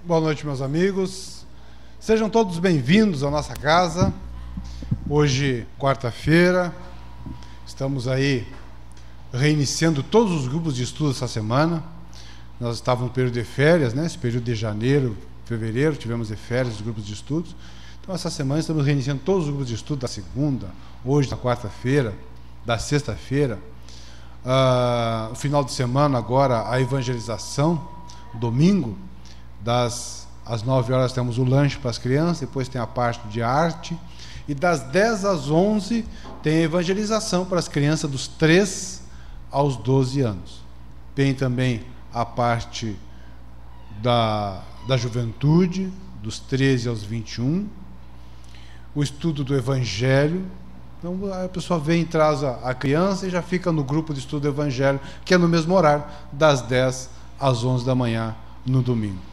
Boa noite, meus amigos. Sejam todos bem-vindos à nossa casa. Hoje, quarta-feira, estamos aí reiniciando todos os grupos de estudo essa semana. Nós estávamos no período de férias, né? Esse período de janeiro, fevereiro, tivemos de férias os grupos de estudos. Então, essa semana estamos reiniciando todos os grupos de estudo da segunda, hoje, da quarta-feira, da sexta-feira. O final de semana, agora, a evangelização, domingo, às 9 horas temos o lanche para as crianças, depois tem a parte de arte, e das 10 às 11 tem a evangelização para as crianças dos 3 aos 12 anos. Tem também a parte da juventude, dos 13 aos 21, o estudo do Evangelho. Então a pessoa vem e traz a criança e já fica no grupo de estudo do Evangelho, que é no mesmo horário, das 10 às 11 da manhã, no domingo.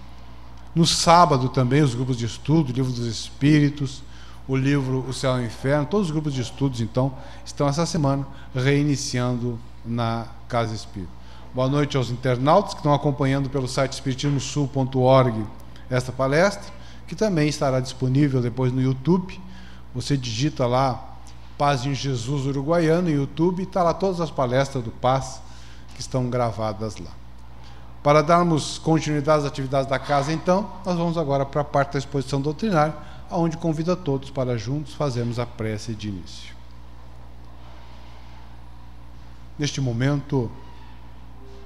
No sábado também os grupos de estudo, o Livro dos Espíritos, o livro O Céu e o Inferno, todos os grupos de estudos, então, estão essa semana reiniciando na Casa Espírita. Boa noite aos internautas que estão acompanhando pelo site espiritismosul.org esta palestra, que também estará disponível depois no YouTube. Você digita lá Paz em Jesus Uruguaiano no YouTube, e está lá todas as palestras do Paz que estão gravadas lá. Para darmos continuidade às atividades da casa, então, nós vamos agora para a parte da exposição doutrinária, onde convido a todos para juntos fazermos a prece de início. Neste momento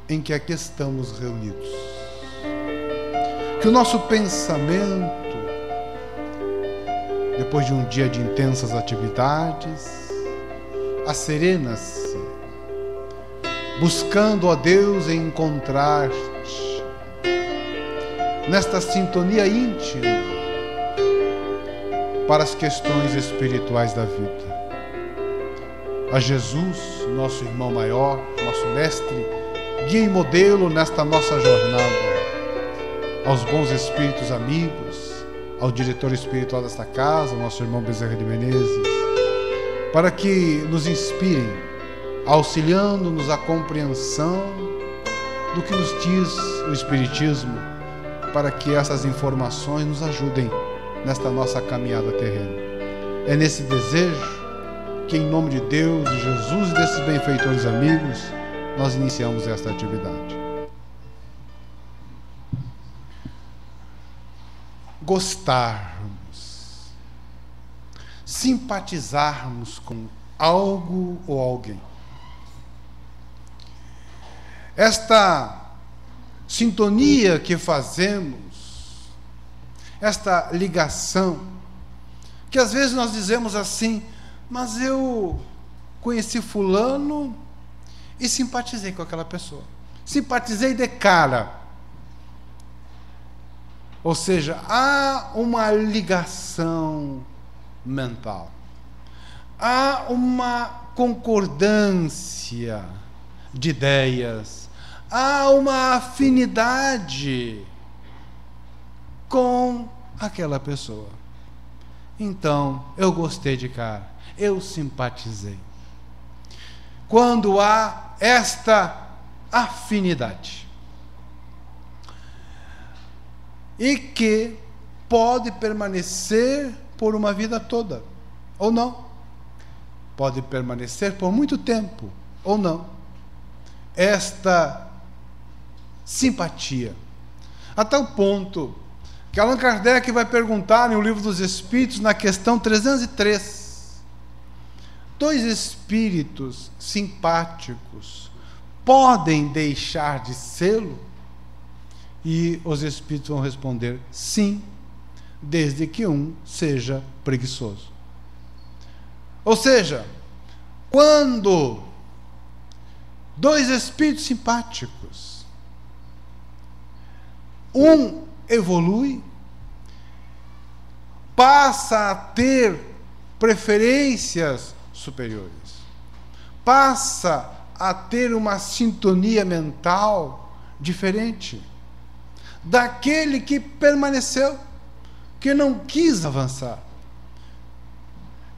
em que aqui estamos reunidos, que o nosso pensamento, depois de um dia de intensas atividades, acerena-se, buscando a Deus encontrar-te nesta sintonia íntima para as questões espirituais da vida. A Jesus, nosso irmão maior, nosso mestre, guia e modelo nesta nossa jornada. Aos bons espíritos amigos, ao diretor espiritual desta casa, nosso irmão Bezerra de Menezes, para que nos inspirem, auxiliando-nos a compreensão do que nos diz o Espiritismo, para que essas informações nos ajudem nesta nossa caminhada terrena. É nesse desejo que, em nome de Deus, de Jesus e desses benfeitores amigos, nós iniciamos esta atividade. Gostarmos, simpatizarmos com algo ou alguém. Esta sintonia que fazemos, esta ligação, que às vezes nós dizemos assim, mas eu conheci fulano e simpatizei com aquela pessoa. Simpatizei de cara. Ou seja, há uma ligação mental. Há uma concordância de ideias. Há uma afinidade com aquela pessoa. Então, eu gostei de cara, eu simpatizei. Quando há esta afinidade, e que pode permanecer por uma vida toda, ou não. Pode permanecer por muito tempo, ou não. Esta simpatia, a tal ponto que Allan Kardec vai perguntar no Livro dos Espíritos, na questão 303, 2 espíritos simpáticos podem deixar de sê-lo? E os espíritos vão responder sim, desde que um seja preguiçoso. Ou seja, quando 2 espíritos simpáticos, um evolui, passa a ter preferências superiores, passa a ter uma sintonia mental diferente daquele que permaneceu, que não quis avançar.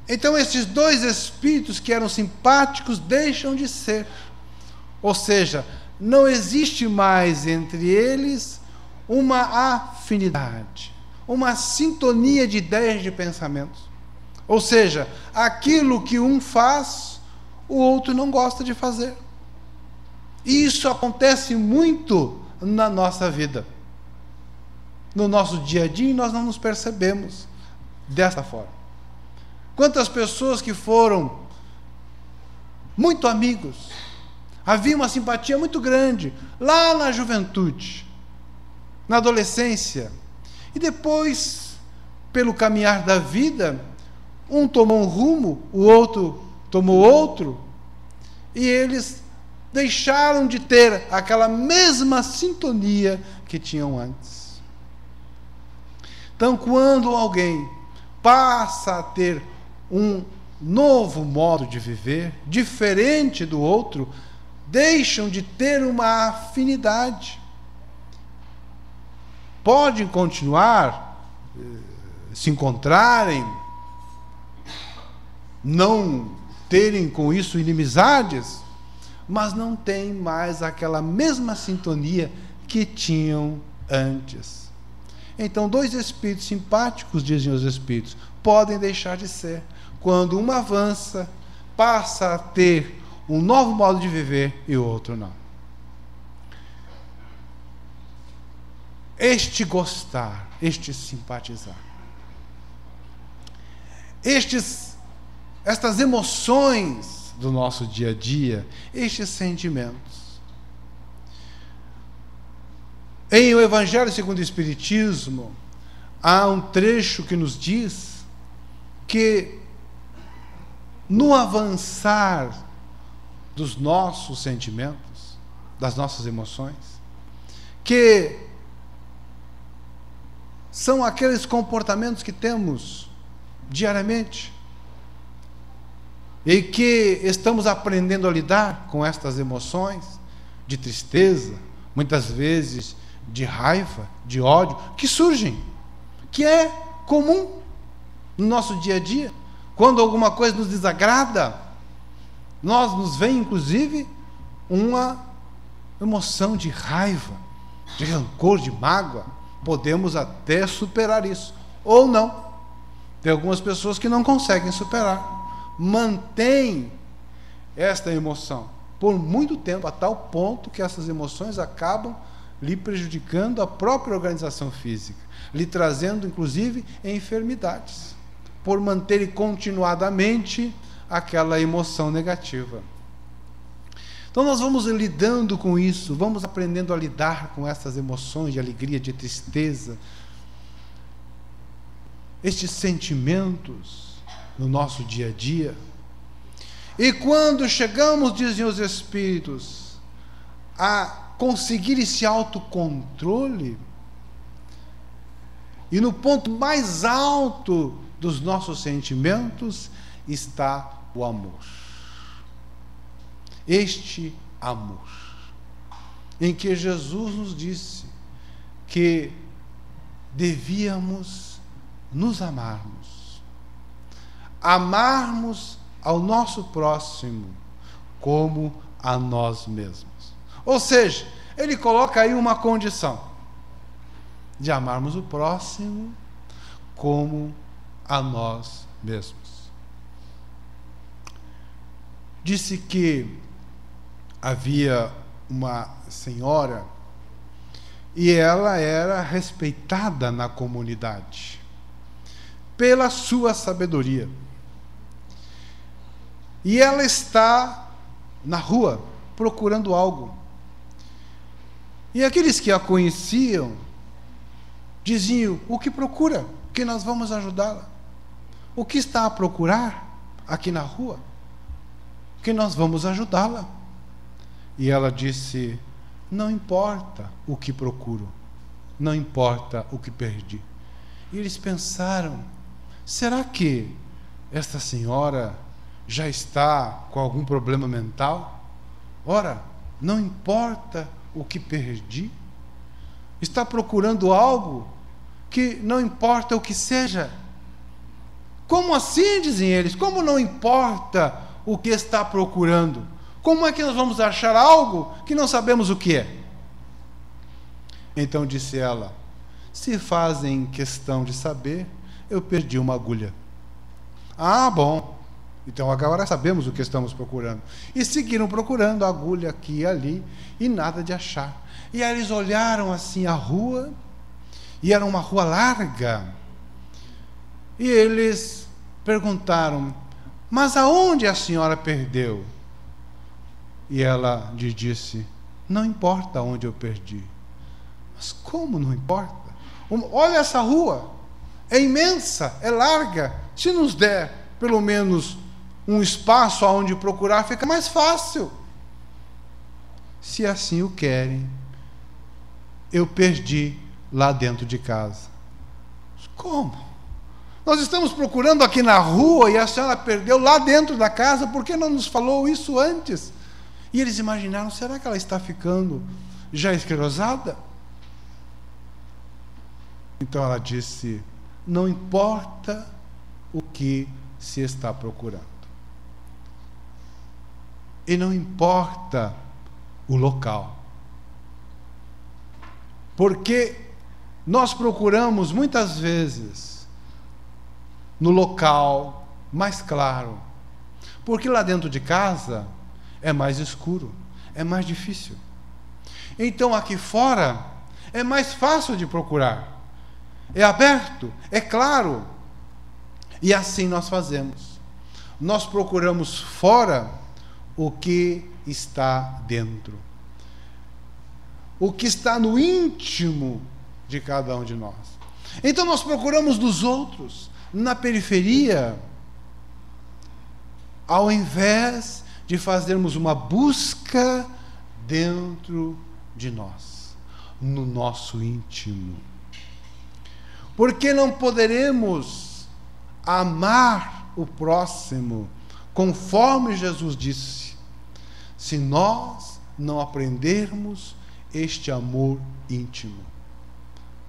Então esses 2 espíritos que eram simpáticos deixam de ser. Ou seja, não existe mais entre eles uma afinidade, uma sintonia de ideias, de pensamentos. Ou seja, aquilo que um faz, o outro não gosta de fazer. E isso acontece muito na nossa vida. No nosso dia a dia, nós não nos percebemos dessa forma. Quantas pessoas que foram muito amigos, havia uma simpatia muito grande lá na juventude, na adolescência, e depois, pelo caminhar da vida, um tomou um rumo, o outro tomou outro, e eles deixaram de ter aquela mesma sintonia que tinham antes. Então, quando alguém passa a ter um novo modo de viver, diferente do outro, deixam de ter uma afinidade. Podem continuar, se encontrarem, não terem com isso inimizades, mas não têm mais aquela mesma sintonia que tinham antes. Então, dois espíritos simpáticos, dizem os espíritos, podem deixar de ser. Quando um avança, passa a ter um novo modo de viver e o outro não. Este gostar, este simpatizar, estas emoções do nosso dia a dia, estes sentimentos. Em O Evangelho segundo o Espiritismo, há um trecho que nos diz que no avançar dos nossos sentimentos, das nossas emoções, que são aqueles comportamentos que temos diariamente e que estamos aprendendo a lidar com estas emoções de tristeza, muitas vezes de raiva, de ódio, que surgem, que é comum no nosso dia a dia. Quando alguma coisa nos desagrada, nos vem inclusive uma emoção de raiva, de rancor, de mágoa. Podemos até superar isso, ou não. Tem algumas pessoas que não conseguem superar, mantêm esta emoção por muito tempo, a tal ponto que essas emoções acabam lhe prejudicando a própria organização física, lhe trazendo inclusive enfermidades, por manterem continuadamente aquela emoção negativa. Então nós vamos lidando com isso, vamos aprendendo a lidar com essas emoções de alegria, de tristeza, estes sentimentos no nosso dia a dia. E quando chegamos, dizem os Espíritos, a conseguir esse autocontrole, e no ponto mais alto dos nossos sentimentos está o amor. Este amor, em que Jesus nos disse que devíamos nos amarmos ao nosso próximo como a nós mesmos. Ou seja, ele coloca aí uma condição de amarmos o próximo como a nós mesmos. Disse que havia uma senhora e ela era respeitada na comunidade pela sua sabedoria. E ela está na rua procurando algo. E aqueles que a conheciam diziam: o que procura? Que nós vamos ajudá-la. O que está a procurar aqui na rua? Que nós vamos ajudá-la. E ela disse: não importa o que procuro, não importa o que perdi. E eles pensaram: será que esta senhora já está com algum problema mental? Ora, não importa o que perdi, está procurando algo que não importa o que seja. Como assim, dizem eles? Como não importa o que está procurando? Como é que nós vamos achar algo que não sabemos o que é? Então disse ela: se fazem questão de saber, eu perdi uma agulha. Ah, bom. Então agora sabemos o que estamos procurando. E seguiram procurando a agulha aqui e ali, e nada de achar. E aí eles olharam assim a rua, e era uma rua larga. E eles perguntaram: mas aonde a senhora perdeu? E ela lhe disse: não importa onde eu perdi. Mas como não importa? Olha essa rua, é imensa, é larga. Se nos der pelo menos um espaço aonde procurar, fica mais fácil. Se assim o querem, eu perdi lá dentro de casa. Como? Nós estamos procurando aqui na rua e a senhora perdeu lá dentro da casa, por que não nos falou isso antes? E eles imaginaram: será que ela está ficando já esclerosada? Então ela disse: não importa o que se está procurando. E não importa o local. Porque nós procuramos muitas vezes no local mais claro. Porque lá dentro de casa é mais escuro, é mais difícil. Então aqui fora é mais fácil de procurar. É aberto, é claro. E assim nós fazemos. Nós procuramos fora o que está dentro. O que está no íntimo de cada um de nós. Então nós procuramos dos outros, na periferia, ao invés de fazermos uma busca dentro de nós, no nosso íntimo. Porque não poderemos amar o próximo conforme Jesus disse, se nós não aprendermos este amor íntimo.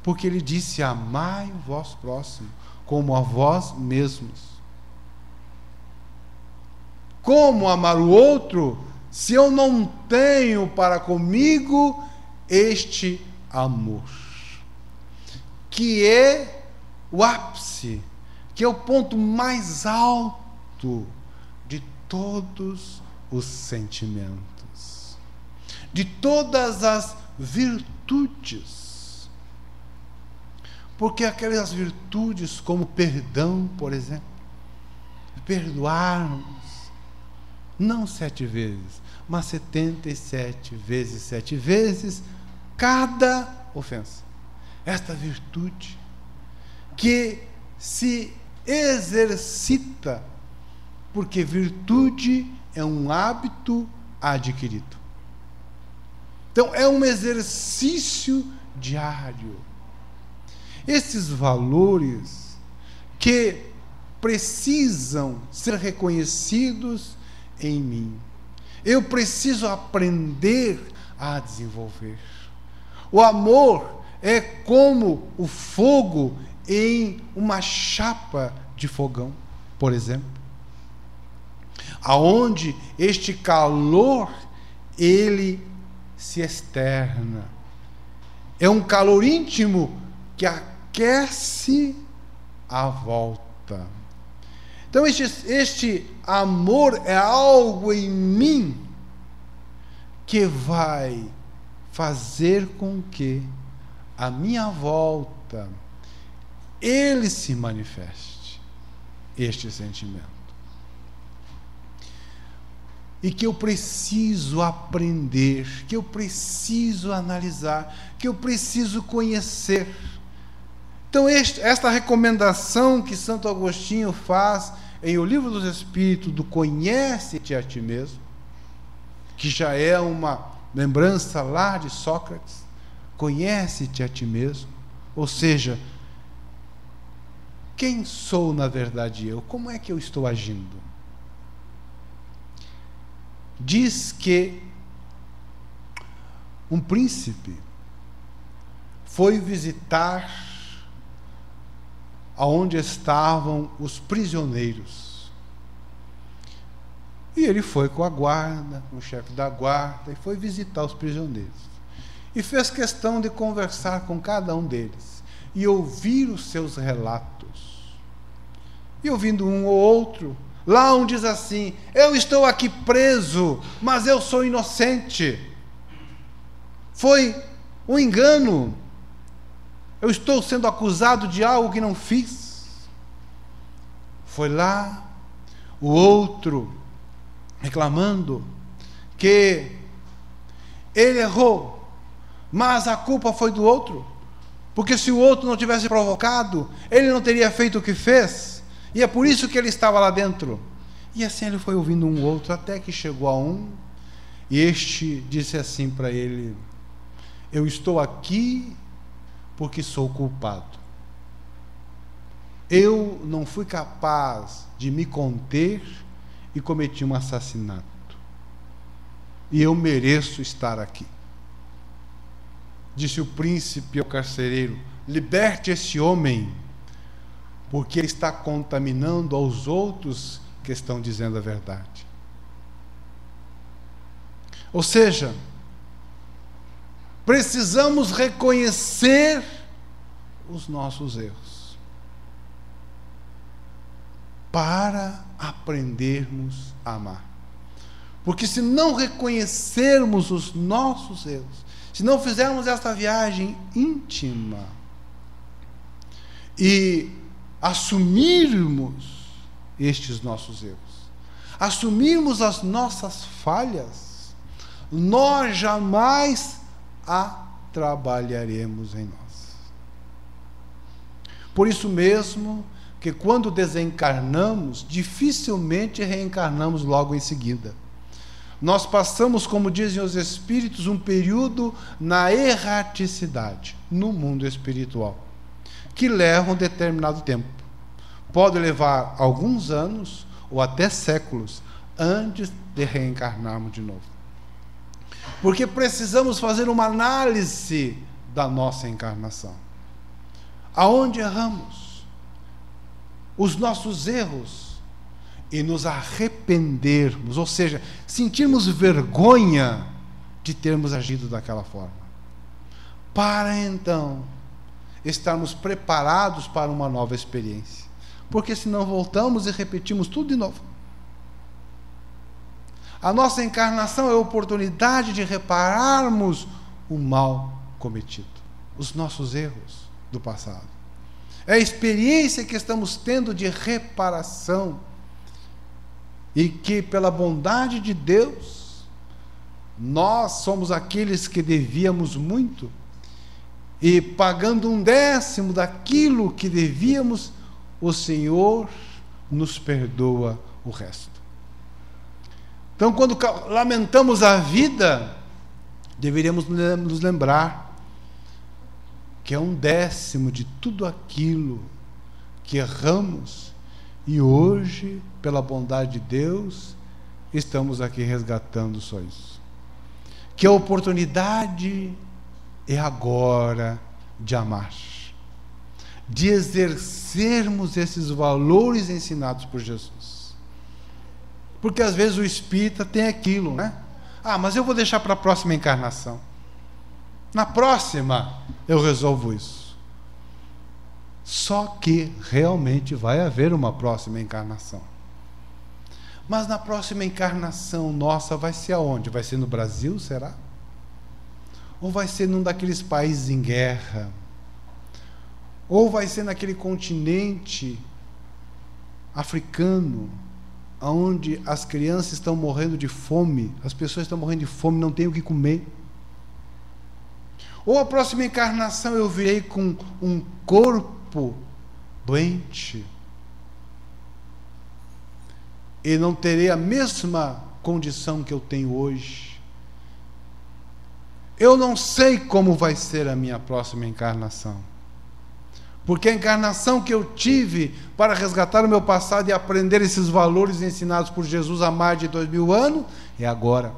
Porque ele disse: amai o vosso próximo como a vós mesmos. Como amar o outro se eu não tenho para comigo este amor? Que é o ápice, que é o ponto mais alto de todos os sentimentos, de todas as virtudes. Porque aquelas virtudes como perdão, por exemplo, perdoarmos, não 7 vezes, mas 77 vezes 7 vezes cada ofensa. Esta virtude que se exercita, porque virtude é um hábito adquirido. Então é um exercício diário. Esses valores que precisam ser reconhecidos em mim, eu preciso aprender a desenvolver. O amor é como o fogo em uma chapa de fogão, por exemplo, aonde este calor ele se externa. É um calor íntimo que aquece a volta. Então este amor é algo em mim que vai fazer com que a minha volta ele se manifeste, este sentimento. E que eu preciso aprender, que eu preciso analisar, que eu preciso conhecer. Então esta recomendação que Santo Agostinho faz em O Livro dos Espíritos, do conhece-te a ti mesmo, que já é uma lembrança lá de Sócrates, conhece-te a ti mesmo, ou seja, quem sou na verdade eu? Como é que eu estou agindo? Diz que um príncipe foi visitar aonde estavam os prisioneiros. E ele foi com a guarda, com o chefe da guarda, e foi visitar os prisioneiros. e fez questão de conversar com cada um deles e ouvir os seus relatos. E ouvindo um ou outro, lá um diz assim: eu estou aqui preso, mas eu sou inocente. Foi um engano. Eu estou sendo acusado de algo que não fiz. Foi lá o outro reclamando que ele errou, mas a culpa foi do outro, porque se o outro não tivesse provocado, ele não teria feito o que fez, e é por isso que ele estava lá dentro. E assim ele foi ouvindo um outro, até que chegou a um, e este disse assim para ele: eu estou aqui porque sou culpado. Eu não fui capaz de me conter e cometi um assassinato. E eu mereço estar aqui. Disse o príncipe ao carcereiro: liberte esse homem, porque ele está contaminando aos outros que estão dizendo a verdade. Ou seja, precisamos reconhecer os nossos erros para aprendermos a amar. Porque se não reconhecermos os nossos erros, se não fizermos esta viagem íntima e assumirmos estes nossos erros, assumirmos as nossas falhas, nós jamais a trabalharemos em nós. Por isso mesmo que quando desencarnamos, dificilmente reencarnamos logo em seguida. Nós passamos, como dizem os espíritos, um período na erraticidade, no mundo espiritual, que leva um determinado tempo. Pode levar alguns anos ou até séculos antes de reencarnarmos de novo. Porque precisamos fazer uma análise da nossa encarnação. Aonde erramos? Os nossos erros. E nos arrependermos, ou seja, sentirmos vergonha de termos agido daquela forma. Para então estarmos preparados para uma nova experiência. Porque senão voltamos e repetimos tudo de novo. A nossa encarnação é a oportunidade de repararmos o mal cometido, os nossos erros do passado. É a experiência que estamos tendo de reparação e que, pela bondade de Deus, nós somos aqueles que devíamos muito e, pagando 1/10 daquilo que devíamos, o Senhor nos perdoa o resto. Então, quando lamentamos a vida, deveríamos nos lembrar que é 1/10 de tudo aquilo que erramos, e hoje, pela bondade de Deus, estamos aqui resgatando só isso. Que a oportunidade é agora de amar, de exercermos esses valores ensinados por Jesus. Porque às vezes o espírita tem aquilo, né? Ah, mas eu vou deixar para a próxima encarnação. Na próxima eu resolvo isso. Só que realmente vai haver uma próxima encarnação. Mas na próxima encarnação nossa vai ser aonde? Vai ser no Brasil, será? Ou vai ser num daqueles países em guerra? Ou vai ser naquele continente africano, onde as crianças estão morrendo de fome, as pessoas estão morrendo de fome, não têm o que comer? Ou a próxima encarnação eu virei com um corpo doente e não terei a mesma condição que eu tenho hoje. Eu não sei como vai ser a minha próxima encarnação, porque a encarnação que eu tive para resgatar o meu passado e aprender esses valores ensinados por Jesus há mais de 2000 anos é agora.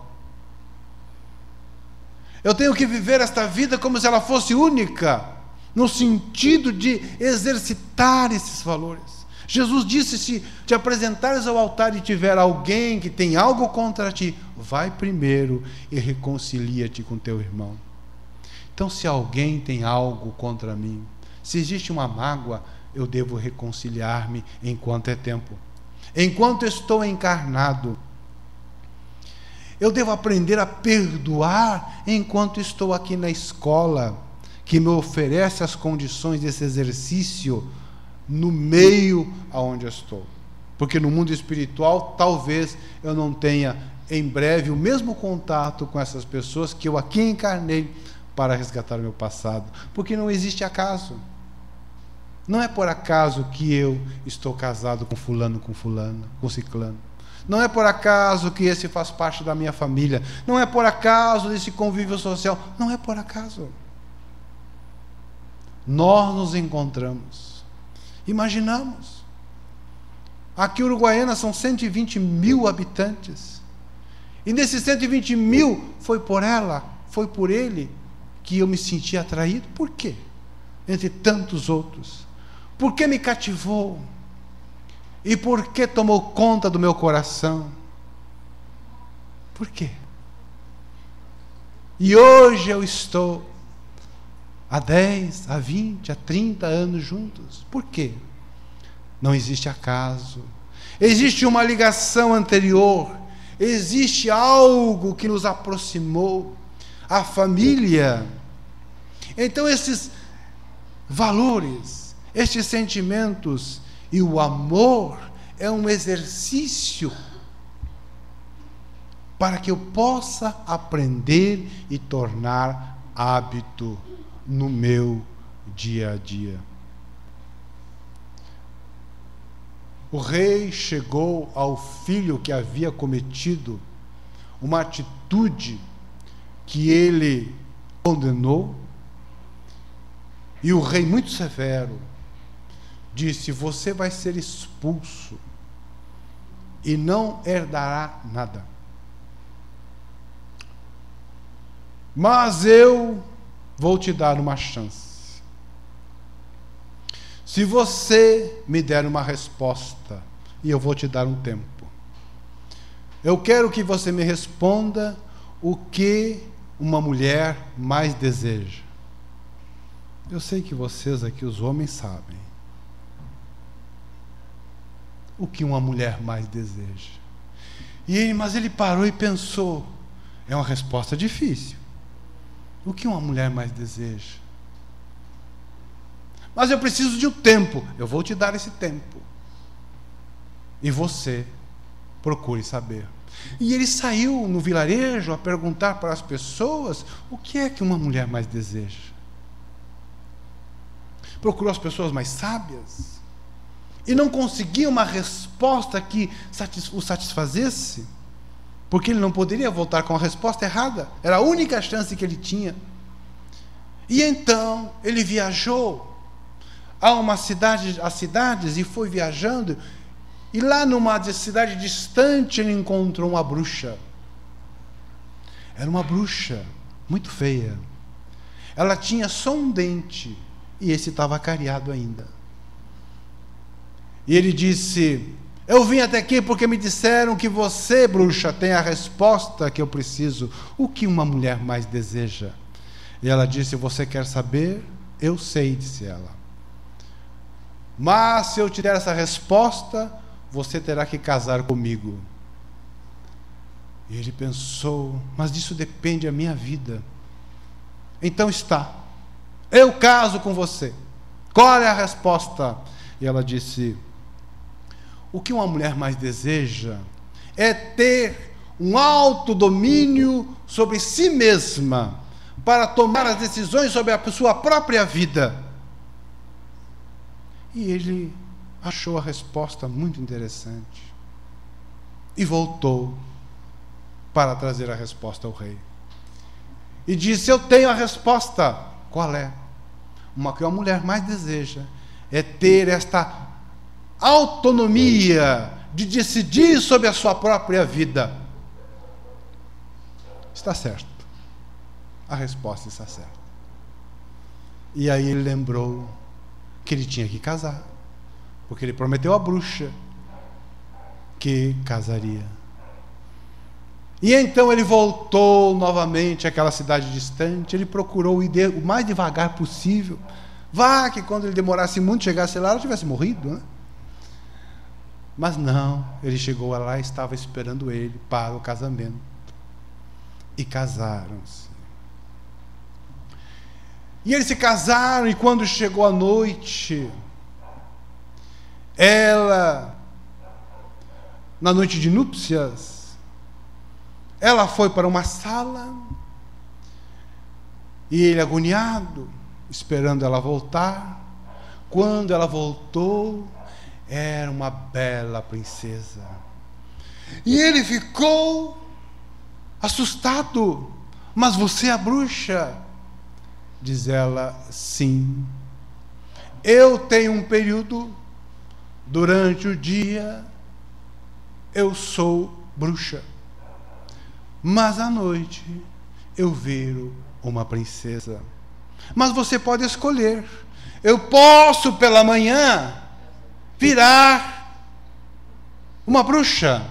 Eu tenho que viver esta vida como se ela fosse única, no sentido de exercitar esses valores. Jesus disse: se te apresentares ao altar e tiver alguém que tem algo contra ti, vai primeiro e reconcilia-te com teu irmão. Então, se alguém tem algo contra mim, se existe uma mágoa, eu devo reconciliar-me enquanto é tempo. Enquanto estou encarnado, eu devo aprender a perdoar enquanto estou aqui na escola, que me oferece as condições desse exercício no meio aonde eu estou. Porque no mundo espiritual, talvez eu não tenha em breve o mesmo contato com essas pessoas que eu aqui encarnei para resgatar o meu passado. Porque não existe acaso. Não é por acaso que eu estou casado com fulano, com ciclano. Não é por acaso que esse faz parte da minha família. Não é por acaso desse convívio social. Não é por acaso. Nós nos encontramos. Imaginamos. Aqui em Uruguaiana são 120 mil habitantes. E nesses 120 mil, foi por ela, foi por ele, que eu me senti atraído. Por quê? Entre tantos outros. Por que me cativou? E por que tomou conta do meu coração? Por quê? E hoje eu estou há 10, há 20, há 30 anos juntos. Por quê? Não existe acaso. Existe uma ligação anterior. Existe algo que nos aproximou. A família. Então esses valores, estes sentimentos e o amor é um exercício para que eu possa aprender e tornar hábito no meu dia a dia. O rei chegou ao filho que havia cometido uma atitude que ele condenou, e o rei, muito severo, disse: você vai ser expulso e não herdará nada. Mas eu vou te dar uma chance. Se você me der uma resposta, e eu vou te dar um tempo, eu quero que você me responda o que uma mulher mais deseja. Eu sei que vocês aqui, os homens, sabem o que uma mulher mais deseja. Mas ele parou e pensou. É uma resposta difícil. O que uma mulher mais deseja? Mas eu preciso de um tempo. Eu vou te dar esse tempo. E você procure saber. E ele saiu no vilarejo a perguntar para as pessoas o que é que uma mulher mais deseja. Procurou as pessoas mais sábias e não conseguia uma resposta que o satisfazesse, porque ele não poderia voltar com a resposta errada. Era a única chance que ele tinha. E então ele viajou a cidades e foi viajando, e lá numa cidade distante ele encontrou uma bruxa. Era uma bruxa muito feia. Ela tinha só um dente e esse estava cariado ainda. E ele disse: eu vim até aqui porque me disseram que você, bruxa, tem a resposta que eu preciso. O que uma mulher mais deseja? E ela disse: você quer saber? Eu sei, disse ela. Mas se eu te der essa resposta, você terá que casar comigo. E ele pensou: mas disso depende a minha vida. Então está, eu caso com você. Qual é a resposta? E ela disse: o que uma mulher mais deseja é ter um autodomínio sobre si mesma, para tomar as decisões sobre a sua própria vida. E ele achou a resposta muito interessante e voltou para trazer a resposta ao rei. E disse: eu tenho a resposta. Qual é? O que uma mulher mais deseja é ter esta autonomia de decidir sobre a sua própria vida. Está certo. A resposta está certa. E aí ele lembrou que ele tinha que casar, porque ele prometeu à bruxa que casaria. E então ele voltou novamente àquela cidade distante. Ele procurou ir o mais devagar possível. Vá que quando ele demorasse muito, chegasse lá, ela tivesse morrido, né? Mas não, ele chegou lá e estava esperando ele para o casamento. E casaram-se. E eles se casaram, e quando chegou a noite, ela, na noite de núpcias, ela foi para uma sala, e ele agoniado, esperando ela voltar. Quando ela voltou, era uma bela princesa. E ele ficou assustado. Mas você é a bruxa? Diz ela, sim. Eu tenho um período, durante o dia, eu sou bruxa. Mas à noite, eu viro uma princesa. Mas você pode escolher. Eu posso, pela manhã, virar uma bruxa,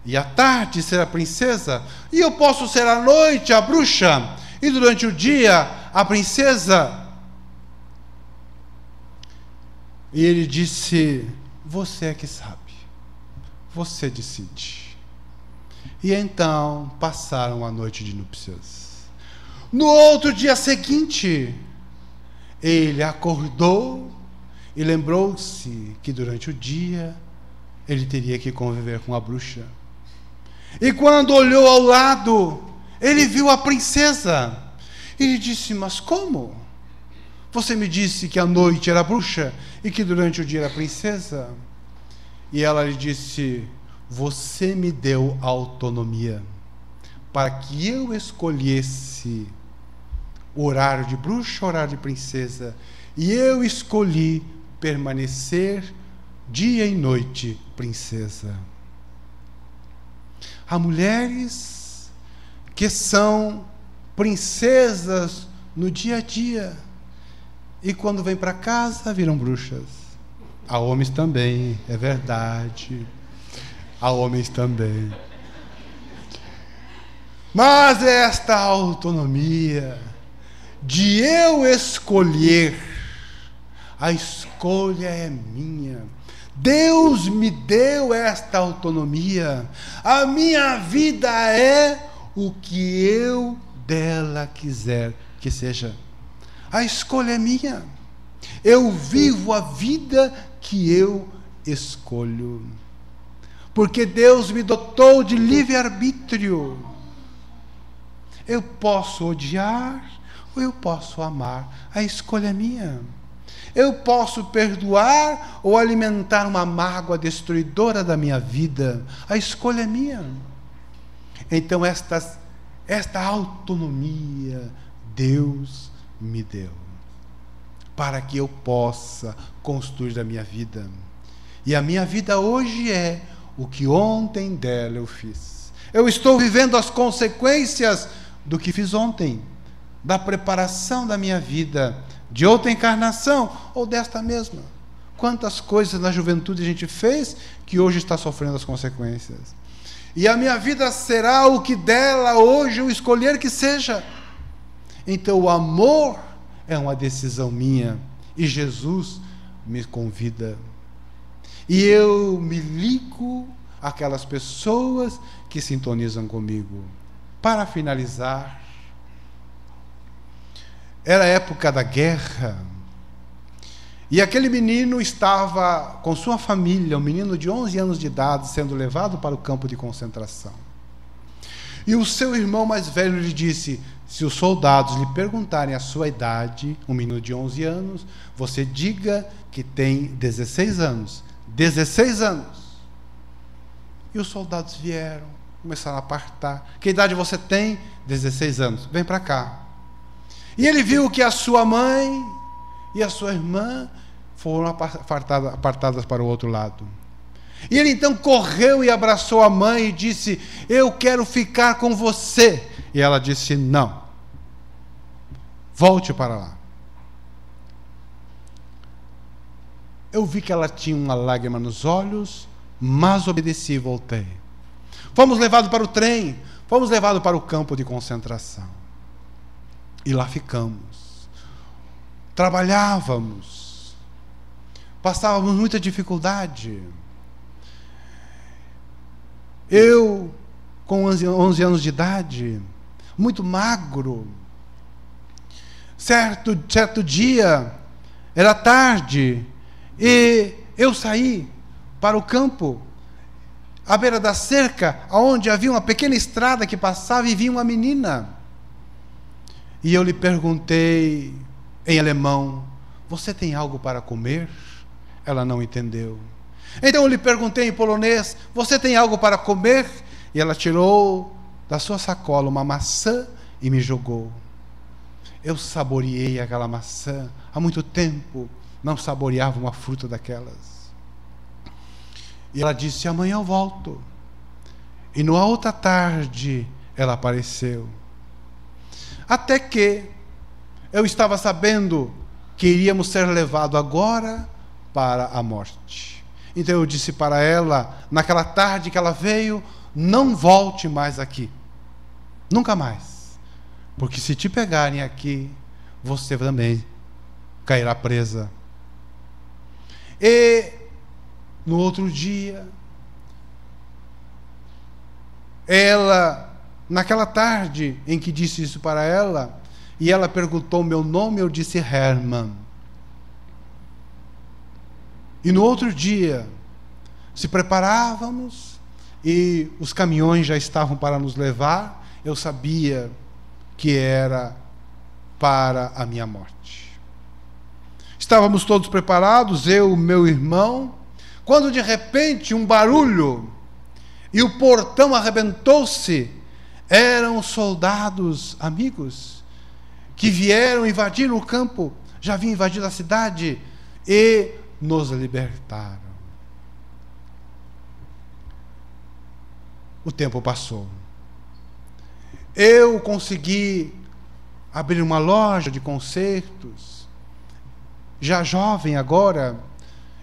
e à tarde ser a princesa, e eu posso ser à noite a bruxa, e durante o dia a princesa. E ele disse, você é que sabe, você decide. E então passaram a noite de núpcias. No outro dia seguinte, ele acordou e lembrou-se que durante o dia ele teria que conviver com a bruxa. E quando olhou ao lado, ele viu a princesa. Ele disse, mas como? Você me disse que à noite era bruxa e que durante o dia era princesa? E ela lhe disse, você me deu autonomia para que eu escolhesse o horário de bruxa, o horário de princesa, e eu escolhi permanecer dia e noite princesa. Há mulheres que são princesas no dia a dia e quando vêm para casa viram bruxas. Há homens também, é verdade. Há homens também. Mas esta autonomia de eu escolher, a escolha é minha. Deus me deu esta autonomia. A minha vida é o que eu dela quiser que seja. A escolha é minha. Eu vivo a vida que eu escolho. Porque Deus me dotou de livre-arbítrio. Eu posso odiar ou eu posso amar. A escolha é minha. Eu posso perdoar ou alimentar uma mágoa destruidora da minha vida. A escolha é minha. Então, esta autonomia Deus me deu para que eu possa construir a minha vida. E a minha vida hoje é o que ontem dela eu fiz. Eu estou vivendo as consequências do que fiz ontem, da preparação da minha vida, de outra encarnação ou desta mesma. Quantas coisas na juventude a gente fez que hoje está sofrendo as consequências. E a minha vida será o que dela hoje eu escolher que seja. Então o amor é uma decisão minha e Jesus me convida. E eu me ligo àquelas pessoas que sintonizam comigo. Para finalizar, era a época da guerra, e aquele menino estava com sua família, um menino de 11 anos de idade, sendo levado para o campo de concentração. E o seu irmão mais velho lhe disse, se os soldados lhe perguntarem a sua idade, um menino de 11 anos, você diga que tem 16 anos. 16 anos. E os soldados vieram, começaram a apartar. Que idade você tem? 16 anos. Vem para cá. E ele viu que a sua mãe e a sua irmã foram apartadas para o outro lado. E ele então correu e abraçou a mãe e disse, eu quero ficar com você. E ela disse, não. Volte para lá. Eu vi que ela tinha uma lágrima nos olhos, mas obedeci e voltei. Fomos levados para o trem. Fomos levados para o campo de concentração. E lá ficamos. Trabalhávamos. Passávamos muita dificuldade. Eu, com 11 anos de idade, muito magro. Certo dia, era tarde, e eu saí para o campo, à beira da cerca, onde havia uma pequena estrada que passava e vinha uma menina. E eu lhe perguntei em alemão: você tem algo para comer? Ela não entendeu. Então eu lhe perguntei em polonês: você tem algo para comer? E ela tirou da sua sacola uma maçã e me jogou. Eu saboreei aquela maçã. Há muito tempo não saboreava uma fruta daquelas. E ela disse: amanhã eu volto. E na outra tarde ela apareceu. Até que eu estava sabendo que iríamos ser levados agora para a morte. Então eu disse para ela, naquela tarde que ela veio: não volte mais aqui. Nunca mais. Porque se te pegarem aqui, você também cairá presa. E no outro dia, ela, naquela tarde em que disse isso para ela, e ela perguntou meu nome, eu disse Hermann. E no outro dia, se preparávamos e os caminhões já estavam para nos levar, eu sabia que era para a minha morte. Estávamos todos preparados, eu, meu irmão, quando de repente um barulho e o portão arrebentou-se. Eram soldados amigos que vieram invadir o campo, já vinham invadir a cidade e nos libertaram. O tempo passou. Eu consegui abrir uma loja de concertos, já jovem agora,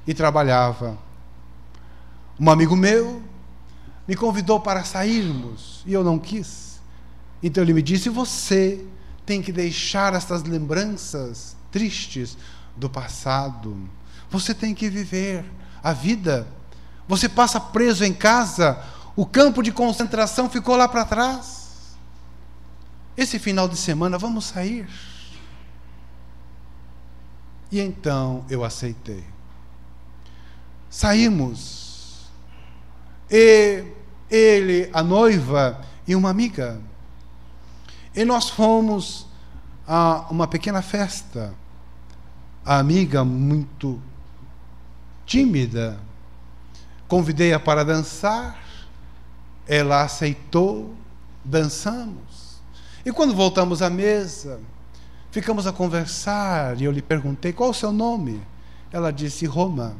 e trabalhava. Um amigo meu me convidou para sairmos, e eu não quis. Então ele me disse: você tem que deixar essas lembranças tristes do passado. Você tem que viver a vida. Você passa preso em casa, o campo de concentração ficou lá para trás. Esse final de semana vamos sair. E então eu aceitei. Saímos. E ele, a noiva e uma amiga. E nós fomos a uma pequena festa. A amiga, muito tímida, convidei-a para dançar. Ela aceitou, dançamos. E quando voltamos à mesa, ficamos a conversar, e eu lhe perguntei: qual o seu nome? Ela disse: Roma.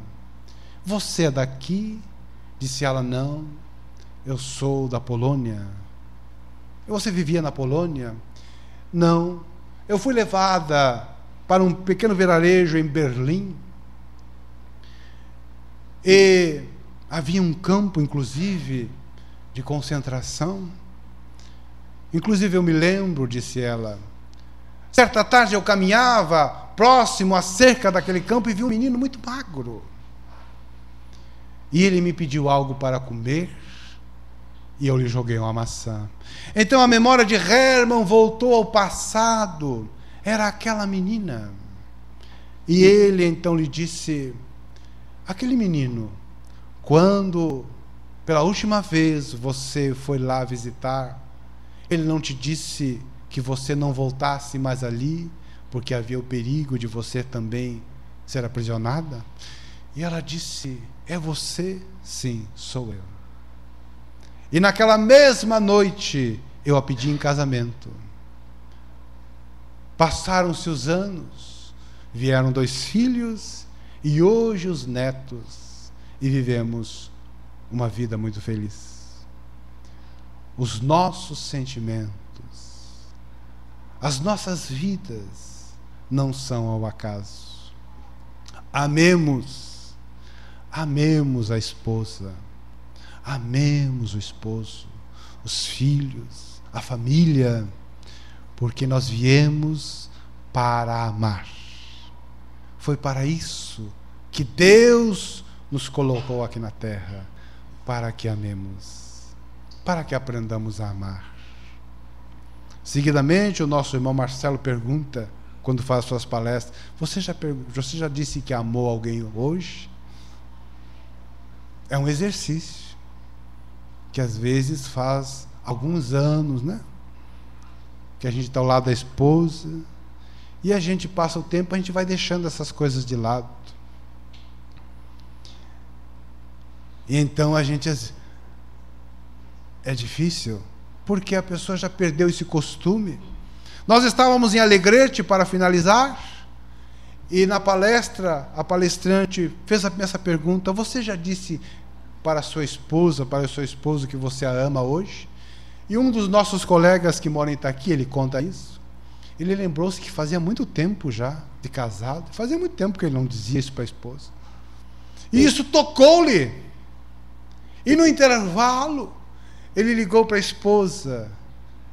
Você é daqui? Disse ela: não, eu sou da Polônia. Você vivia na Polônia? Não, eu fui levada para um pequeno vilarejo em Berlim, e havia um campo, inclusive, de concentração. Inclusive eu me lembro, disse ela, certa tarde eu caminhava próximo à cerca daquele campo e vi um menino muito magro. E ele me pediu algo para comer, e eu lhe joguei uma maçã. Então a memória de Hermann voltou ao passado. Era aquela menina. E ele então lhe disse: aquele menino, quando pela última vez você foi lá visitar, ele não te disse que você não voltasse mais ali, porque havia o perigo de você também ser aprisionada? E ela disse: é você? Sim, sou eu. E naquela mesma noite eu a pedi em casamento. Passaram-se os anos, vieram 2 filhos e hoje os netos, e vivemos uma vida muito feliz. Os nossos sentimentos, as nossas vidas não são ao acaso. Amemos a esposa, amemos o esposo, os filhos, a família, porque nós viemos para amar. Foi para isso que Deus nos colocou aqui na terra, para que amemos, para que aprendamos a amar. Seguidamente, o nosso irmão Marcelo pergunta, quando faz suas palestras: você já disse que amou alguém hoje? É um exercício que às vezes faz alguns anos, né? Que a gente está ao lado da esposa e a gente passa o tempo, a gente vai deixando essas coisas de lado. E então a gente... É difícil, porque a pessoa já perdeu esse costume. Nós estávamos em Alegrete para finalizar, e na palestra, a palestrante fez essa pergunta: você já disse para a sua esposa, para o seu esposo, que você a ama hoje? E um dos nossos colegas que mora em Itaqui, ele conta isso. Ele lembrou-se que fazia muito tempo já de casado, fazia muito tempo que ele não dizia isso para a esposa. E isso tocou-lhe. E no intervalo, ele ligou para a esposa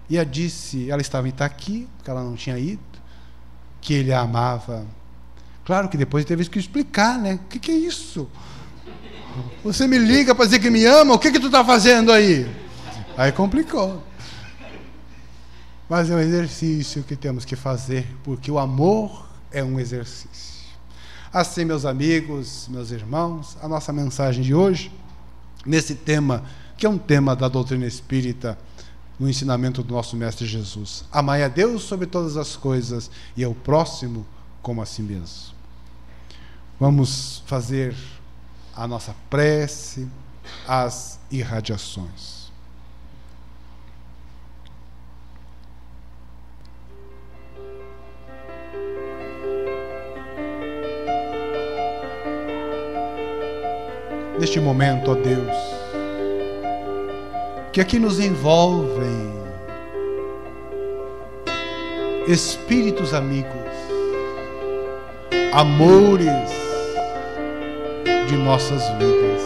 e a disse, ela estava em Itaqui, porque ela não tinha ido, que ele a amava. Claro que depois teve que explicar, né? O que é isso? Você me liga para dizer que me ama, o que tu está fazendo aí? Aí complicou. Mas é um exercício que temos que fazer, porque o amor é um exercício. Assim, meus amigos, meus irmãos, a nossa mensagem de hoje, nesse tema, que é um tema da doutrina espírita, no ensinamento do nosso Mestre Jesus: amai a Deus sobre todas as coisas e ao próximo como a si mesmo. Vamos fazer a nossa prece, as irradiações. Neste momento, ó Deus, que aqui nos envolvem espíritos amigos, amores de nossas vidas,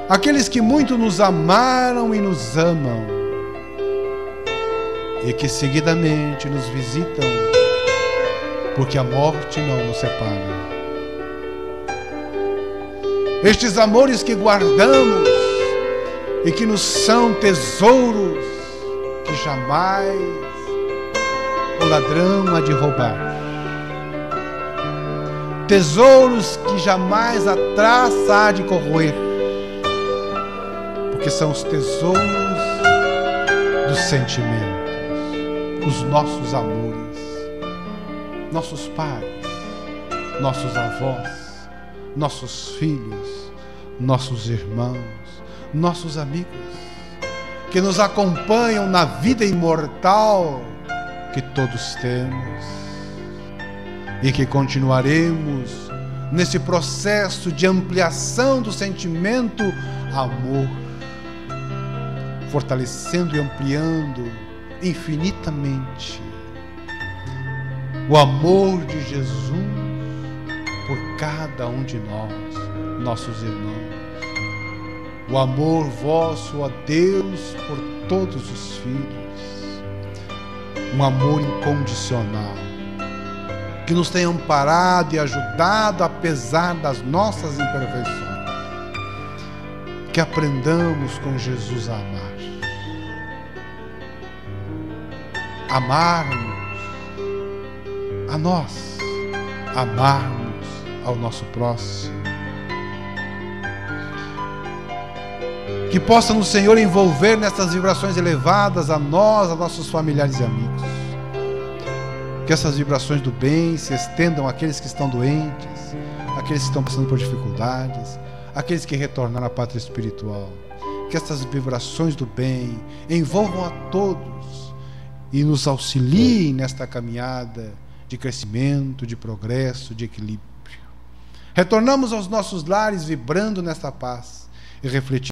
aqueles que muito nos amaram e nos amam, e que seguidamente nos visitam, porque a morte não nos separa. Estes amores que guardamos e que nos são tesouros que jamais o ladrão há de roubar. Tesouros que jamais a traça há de corroer, porque são os tesouros dos sentimentos, os nossos amores, nossos pais, nossos avós, nossos filhos, nossos irmãos, nossos amigos, que nos acompanham na vida imortal que todos temos, e que continuaremos nesse processo de ampliação do sentimento amor, fortalecendo e ampliando infinitamente o amor de Jesus por cada um de nós, nossos irmãos. O amor vosso, ó Deus, por todos os filhos. Um amor incondicional, que nos tenha amparado e ajudado apesar das nossas imperfeições. Que aprendamos com Jesus a amar. Amarmos a nós, amarmos ao nosso próximo. Que possa no Senhor envolver nessas vibrações elevadas a nós, a nossos familiares e amigos. Que essas vibrações do bem se estendam àqueles que estão doentes, àqueles que estão passando por dificuldades, àqueles que retornaram à pátria espiritual. Que essas vibrações do bem envolvam a todos e nos auxiliem nesta caminhada de crescimento, de progresso, de equilíbrio. Retornamos aos nossos lares vibrando nesta paz e refletindo